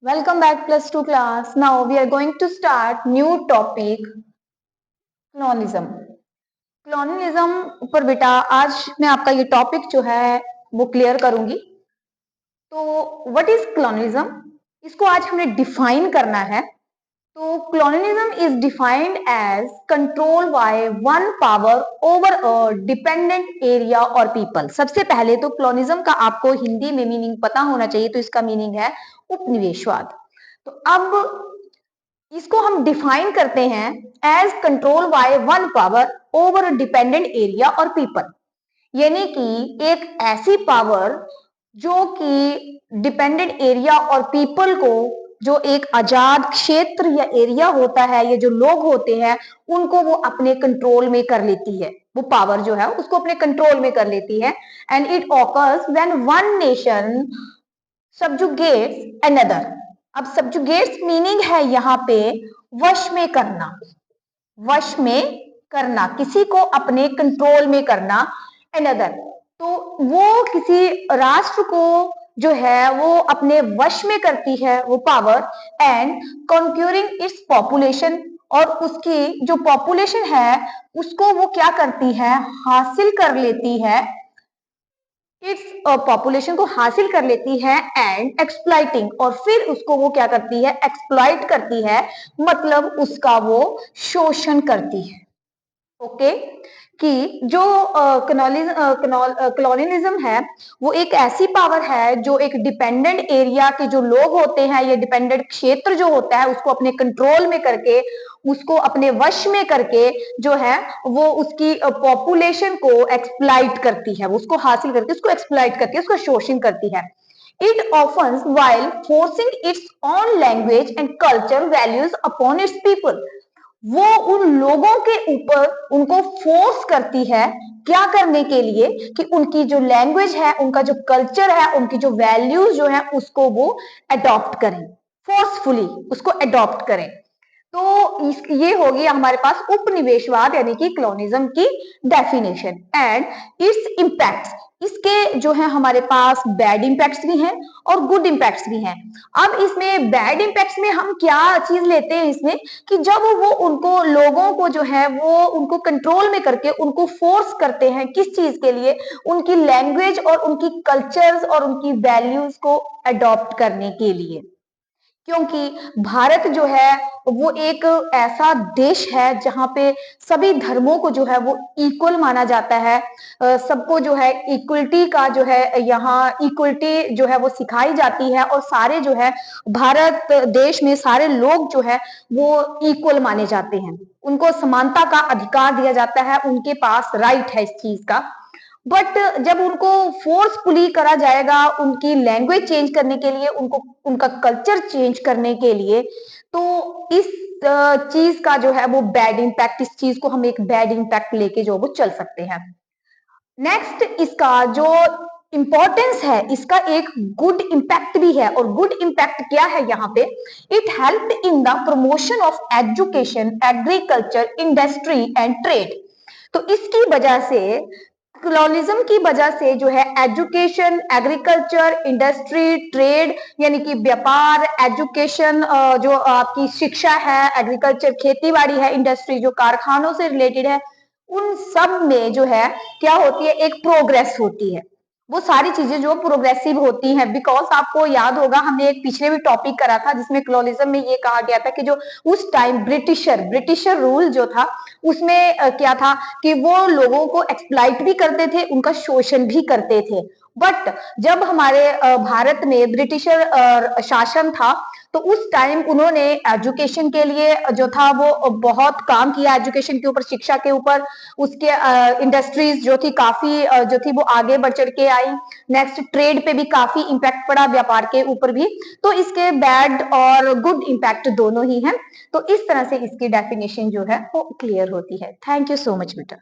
Welcome back plus 2 class. Now we are going to start new topic colonialism. colonialism ऊपर बेटा आज मैं आपका ये टॉपिक जो है वो क्लियर करूंगी। तो व्हाट इज colonialism? इसको आज हमने डिफाइन करना है। तो colonialism is defined as control by one power over a dependent area or people. सबसे पहले तो colonialism का आपको हिंदी में मीनिंग पता होना चाहिए। तो इसका मीनिंग है उपनिवेशवाद। तो अब इसको हम डिफाइन करते हैं as control by one power over a dependent area और पीपल, यानी कि एक ऐसी पावर जो कि डिपेंडेंट एरिया और पीपल को, जो एक आजाद क्षेत्र या एरिया होता है, ये जो लोग होते हैं उनको वो अपने कंट्रोल में कर लेती है। वो पावर जो है उसको अपने कंट्रोल में कर लेती है। And it occurs when one nation subjugates another. अब सबजुगेट्स मीनिंग है यहाँ पे वश में करना, वश में करना, किसी को अपने कंट्रोल में करना। अनदर तो वो किसी राष्ट्र को जो है वो अपने वश में करती है वो पावर। एंड कॉन्क्यूरिंग इट्स पॉपुलेशन, और उसकी जो पॉपुलेशन है उसको वो क्या करती है, हासिल कर लेती है। इट्स पॉपुलेशन को हासिल कर लेती है। एंड एक्सप्लॉइटिंग, और फिर उसको वो क्या करती है, एक्सप्लॉइट करती है, मतलब उसका वो शोषण करती है। ओके कि जो कॉलोनियलिज्म है वो एक ऐसी पावर है जो एक डिपेंडेंट एरिया के जो लोग होते हैं, ये डिपेंडेंट क्षेत्र जो होता है उसको अपने कंट्रोल में करके, उसको अपने वश में करके जो है वो उसकी पॉपुलेशन को एक्सप्लॉइट करती है, उसको हासिल करके उसको एक्सप्लॉइट करती है, उसका शोषण करती है। It often while forcing its own language and culture values upon its people, वो उन लोगों के ऊपर उनको फोर्स करती है क्या करने के लिए कि उनकी जो लैंग्वेज है, उनका जो कल्चर है, उनकी जो वैल्यूज जो है उसको वो अडॉप्ट करें, फोर्सफुली उसको अडॉप्ट करें। तो ये होगी हमारे पास उपनिवेशवाद यानी कि कॉलोनिज्म की डेफिनेशन। एंड इट्स इम्पैक्ट्स, इसके जो है हमारे पास बैड इम्पैक्ट्स भी हैं और गुड इम्पैक्ट्स भी हैं। अब इसमें बैड इम्पैक्ट्स में हम क्या चीज लेते हैं इसमें, कि जब वो उनको लोगों को जो है वो उनको कंट्रोल में करके उनको फोर्स करते हैं किस चीज के लिए, उनकी लैंग्वेज और उनकी कल्चर्स और उनकी वैल्यूज को अडॉप्ट करने के लिए। क्योंकि भारत जो है वो एक ऐसा देश है जहां पे सभी धर्मों को जो है वो इक्वल माना जाता है। सबको जो है इक्वलिटी का जो है यहाँ इक्वलिटी जो है वो सिखाई जाती है, और सारे जो है भारत देश में सारे लोग जो है वो इक्वल माने जाते हैं, उनको समानता का अधिकार दिया जाता है, उनके पास राइट है इस चीज का। बट जब उनको फोर्सफुली करा जाएगा उनकी लैंग्वेज चेंज करने के लिए, उनको उनका कल्चर चेंज करने के लिए, तो इस चीज का जो है वो बैड इम्पैक्ट, इस चीज को हम एक बैड इम्पैक्ट लेके जो वो चल सकते हैं। नेक्स्ट इसका जो इंपॉर्टेंस है, इसका एक गुड इम्पैक्ट भी है। और गुड इम्पैक्ट क्या है यहाँ पे, it help in the promotion of education, agriculture, industry and trade. तो इसकी वजह से, कॉलोनिज्म की वजह से जो है एजुकेशन, एग्रीकल्चर, इंडस्ट्री, ट्रेड यानी कि व्यापार, एजुकेशन जो आपकी शिक्षा है, एग्रीकल्चर खेती बाड़ी है, इंडस्ट्री जो कारखानों से रिलेटेड है, उन सब में जो है क्या होती है, एक प्रोग्रेस होती है। वो सारी चीजें जो प्रोग्रेसिव होती हैं, बिकॉज आपको याद होगा हमने एक पिछले भी टॉपिक करा था जिसमें कॉलोनिज्म में ये कहा गया था कि जो उस टाइम ब्रिटिशर रूल जो था उसमें क्या था कि वो लोगों को एक्सप्लॉइट भी करते थे, उनका शोषण भी करते थे। बट जब हमारे भारत में ब्रिटिशर शासन था तो उस टाइम उन्होंने एजुकेशन के लिए जो था वो बहुत काम किया, एजुकेशन के ऊपर, शिक्षा के ऊपर, उसके इंडस्ट्रीज जो थी काफी जो थी वो आगे बढ़ चढ़ के आई। नेक्स्ट ट्रेड पे भी काफी इम्पैक्ट पड़ा, व्यापार के ऊपर भी। तो इसके बैड और गुड इम्पैक्ट दोनों ही हैं। तो इस तरह से इसकी डेफिनेशन जो है वो क्लियर होती है। थैंक यू सो मच बेटा।